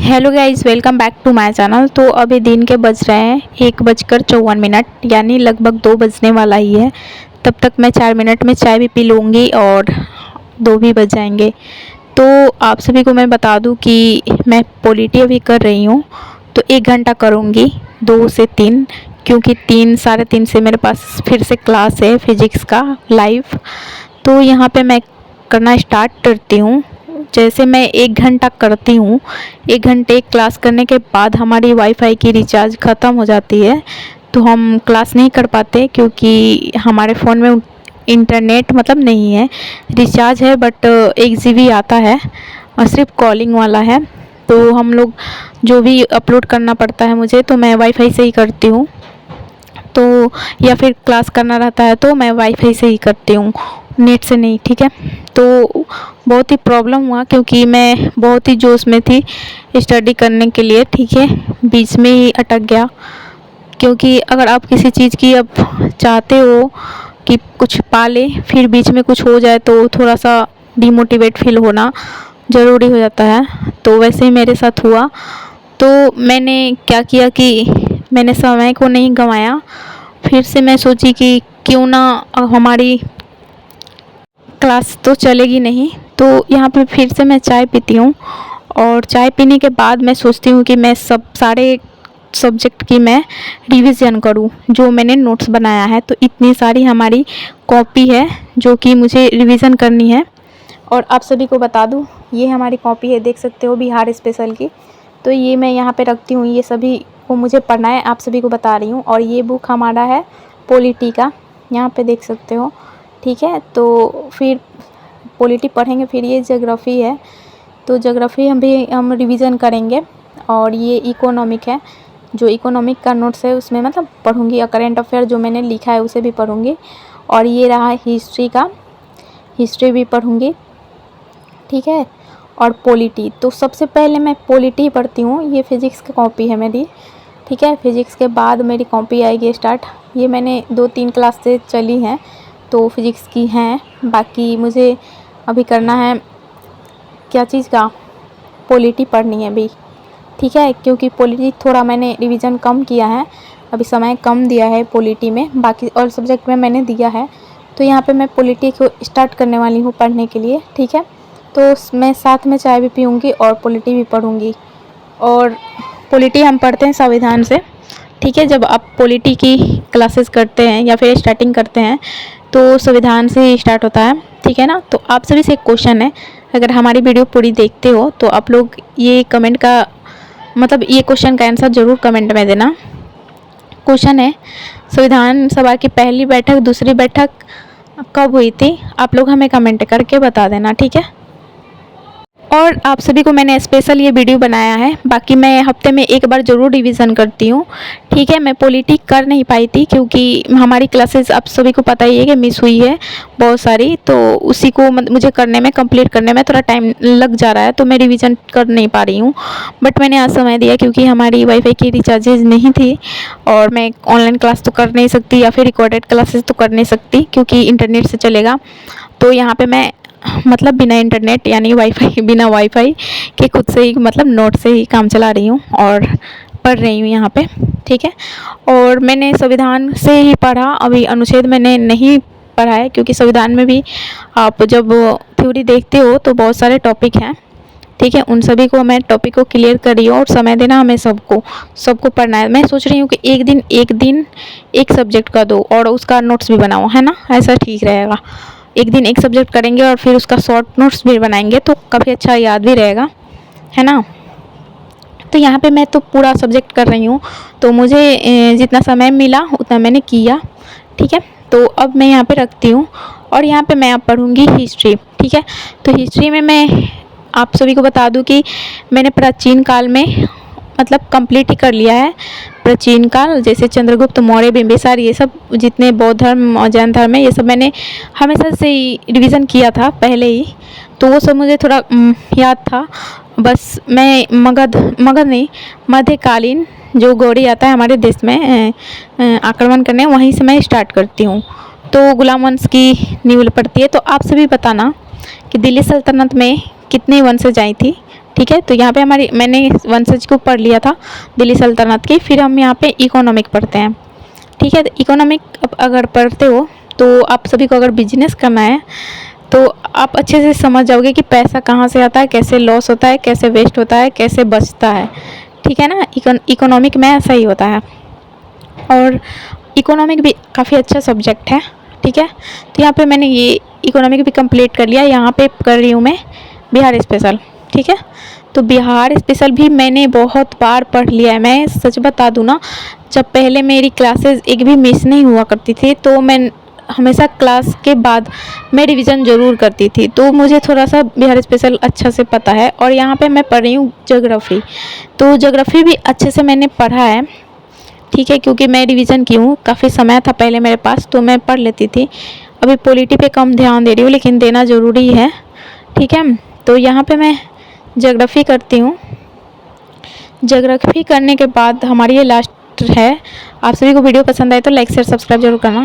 Hello guys, welcome back to my channel. तो अभी दिन के बज रहे हैं 1:54 यानी लगभग 2 बजने वाला ही है। तब तक मैं 4 मिनट में चाय भी पी लूँगी और 2 भी बज जाएंगे। तो आप सभी को मैं बता दूं कि मैं पॉलिटी अभी कर रही हूँ, तो 1 घंटा करूँगी 2 से 3, क्योंकि 3 साढ़े 3 से मेरे पास फिर से क्लास है फिजिक्स का लाइव। तो यहाँ पे मैं करना स्टार्ट करती हूँ। जैसे मैं 1 घंटा करती हूँ, 1 घंटे क्लास करने के बाद हमारी वाईफाई की रिचार्ज ख़त्म हो जाती है, तो हम क्लास नहीं कर पाते, क्योंकि हमारे फ़ोन में इंटरनेट मतलब नहीं है। रिचार्ज है बट 1 GB आता है और सिर्फ कॉलिंग वाला है। तो हम लोग जो भी अपलोड करना पड़ता है मुझे, तो मैं वाईफाई से ही करती हूँ। तो या फिर क्लास करना रहता है तो मैं वाईफाई से ही करती हूँ, नेट से नहीं, ठीक है। तो बहुत ही प्रॉब्लम हुआ, क्योंकि मैं बहुत ही जोश में थी स्टडी करने के लिए, ठीक है, बीच में ही अटक गया। क्योंकि अगर आप किसी चीज़ की अब चाहते हो कि कुछ पा ले, फिर बीच में कुछ हो जाए तो थोड़ा सा डिमोटिवेट फील होना ज़रूरी हो जाता है। तो वैसे ही मेरे साथ हुआ। तो मैंने क्या किया कि मैंने समय को नहीं गंवाया। फिर से मैं सोची कि क्यों ना हमारी क्लास तो चलेगी नहीं, तो यहाँ पे फिर से मैं चाय पीती हूँ। और चाय पीने के बाद मैं सोचती हूँ कि मैं सारे सब्जेक्ट की मैं रिवीजन करूँ, जो मैंने नोट्स बनाया है। तो इतनी सारी हमारी कॉपी है जो कि मुझे रिवीजन करनी है। और आप सभी को बता दूँ, ये हमारी कॉपी है, देख सकते हो, बिहार स्पेशल की। तो ये मैं यहाँ पे रखती हूँ, ये सभी को मुझे पढ़ना है, आप सभी को बता रही हूँ। और ये बुक हमारा है पॉलिटी का, यहाँ पे देख सकते हो, ठीक है। तो फिर पॉलिटी पढ़ेंगे, फिर ये ज्योग्राफी है, तो ज्योग्राफी हम रिवीजन करेंगे। और ये इकोनॉमिक है, जो इकोनॉमिक का नोट्स है उसमें मतलब पढ़ूँगी, और करेंट अफेयर जो मैंने लिखा है उसे भी पढ़ूँगी। और ये रहा हिस्ट्री का, हिस्ट्री भी पढ़ूँगी, ठीक है। और पॉलिटी, तो सबसे पहले मैं पॉलिटी पढ़ती हूँ। ये फिज़िक्स की कॉपी है मेरी, ठीक है। फिज़िक्स के बाद मेरी कॉपी आएगी स्टार्ट। ये मैंने 2-3 क्लास से चली हैं, तो फिज़िक्स की हैं। बाकी मुझे अभी करना है क्या चीज़ का, पॉलिटी पढ़नी है अभी, ठीक है। क्योंकि पॉलिटी थोड़ा मैंने रिवीजन कम किया है, अभी समय कम दिया है पॉलिटी में, बाकी और सब्जेक्ट में मैंने दिया है। तो यहाँ पे मैं पॉलिटी को स्टार्ट करने वाली हूँ पढ़ने के लिए, ठीक है। तो मैं साथ में चाय भी पीऊँगी और पॉलिटी भी पढ़ूँगी। और पॉलिटी हम पढ़ते हैं संविधान से, ठीक है। जब आप पॉलिटी की क्लासेस करते हैं या फिर स्टार्टिंग करते हैं तो संविधान से ही स्टार्ट होता है, ठीक है ना। तो आप सभी से एक क्वेश्चन है, अगर हमारी वीडियो पूरी देखते हो तो आप लोग ये कमेंट का मतलब ये क्वेश्चन का आंसर ज़रूर कमेंट में देना। क्वेश्चन है, संविधान सभा की पहली बैठक, दूसरी बैठक कब हुई थी? आप लोग हमें कमेंट करके बता देना, ठीक है। और आप सभी को मैंने स्पेशल ये वीडियो बनाया है। बाकी मैं हफ्ते में 1 बार ज़रूर रिवीजन करती हूँ, ठीक है। मैं पॉलिटी कर नहीं पाई थी, क्योंकि हमारी क्लासेस आप सभी को पता ही है कि मिस हुई है बहुत सारी, तो उसी को मुझे करने में, कंप्लीट करने में थोड़ा टाइम लग जा रहा है, तो मैं रिवीजन कर नहीं पा रही हूँ। बट मैंने आज समय दिया, क्योंकि हमारी वाईफाई की रिचार्जेज नहीं थी, और मैं ऑनलाइन क्लास तो कर नहीं सकती या फिर रिकॉर्डेड क्लासेस तो कर नहीं सकती, क्योंकि इंटरनेट से चलेगा। तो यहाँ पर मैं मतलब बिना इंटरनेट यानी वाईफाई, बिना वाईफाई के खुद से ही मतलब नोट से ही काम चला रही हूँ और पढ़ रही हूँ यहाँ पे, ठीक है। और मैंने संविधान से ही पढ़ा, अभी अनुच्छेद मैंने नहीं पढ़ा है, क्योंकि संविधान में भी आप जब थ्योरी देखते हो तो बहुत सारे टॉपिक हैं, ठीक है। उन सभी को मैं टॉपिक को क्लियर कर रही हूँ, और समय देना हमें सबको पढ़ना है। मैं सोच रही हूँ कि एक दिन एक सब्जेक्ट का दो और उसका नोट्स भी बनाओ, है ना, ऐसा ठीक रहेगा। एक दिन एक सब्जेक्ट करेंगे और फिर उसका शॉर्ट नोट्स भी बनाएंगे, तो काफ़ी अच्छा याद भी रहेगा, है ना। तो यहाँ पे मैं तो पूरा सब्जेक्ट कर रही हूँ, तो मुझे जितना समय मिला उतना मैंने किया, ठीक है। तो अब मैं यहाँ पे रखती हूँ, और यहाँ पे मैं अब पढ़ूँगी हिस्ट्री, ठीक है। तो हिस्ट्री में मैं आप सभी को बता दूँ कि मैंने प्राचीन काल में मतलब कंप्लीट ही कर लिया है। प्राचीन काल जैसे चंद्रगुप्त मौर्य, बिंबिसार, ये सब जितने बौद्ध धर्म और जैन धर्म है, ये सब मैंने हमेशा से ही रिवीजन किया था पहले ही, तो वो सब मुझे थोड़ा याद था। बस मैं मगध नहीं, मध्यकालीन जो गौरी आता है हमारे देश में आक्रमण करने, वहीं से मैं स्टार्ट करती हूँ। तो गुलाम वंश की नींव पड़ती है। तो आप सभी बताना कि दिल्ली सल्तनत में कितने वंशज आई थी? ठीक है। तो यहाँ पे मैंने वंशज को पढ़ लिया था, दिल्ली सल्तनत की। फिर हम यहाँ पे इकोनॉमिक पढ़ते हैं, ठीक है। तो इकोनॉमिक अगर पढ़ते हो तो आप सभी को अगर बिजनेस करना है तो आप अच्छे से समझ जाओगे कि पैसा कहाँ से आता है, कैसे लॉस होता है, कैसे वेस्ट होता है, कैसे बचता है, ठीक है ना। इकोनॉमिक में ऐसा ही होता है। और इकोनॉमिक भी काफ़ी अच्छा सब्जेक्ट है, ठीक है। तो यहाँ पे मैंने ये इकोनॉमिक भी कंप्लीट कर लिया। यहाँ पे कर रही हूँ मैं बिहार स्पेशल, ठीक है। तो बिहार स्पेशल भी मैंने बहुत बार पढ़ लिया है। मैं सच बता दूँ ना, जब पहले मेरी क्लासेस एक भी मिस नहीं हुआ करती थी तो मैं हमेशा क्लास के बाद मैं रिवीजन ज़रूर करती थी। तो मुझे थोड़ा सा बिहार स्पेशल अच्छा से पता है। और यहाँ पे मैं पढ़ रही हूँ ज्योग्राफी, तो ज्योग्राफी भी अच्छे से मैंने पढ़ा है, ठीक है। क्योंकि मैं रिवीजन की हूँ, काफ़ी समय था पहले मेरे पास तो मैं पढ़ लेती थी। अभी पॉलिटी पे कम ध्यान दे रही हूँ, लेकिन देना ज़रूरी है, ठीक है। तो यहाँ पे मैं ज्योग्राफी करती हूँ। ज्योग्राफी करने के बाद हमारी ये लास्ट है। आप सभी को वीडियो पसंद आए तो लाइक शेयर सब्सक्राइब जरूर करना।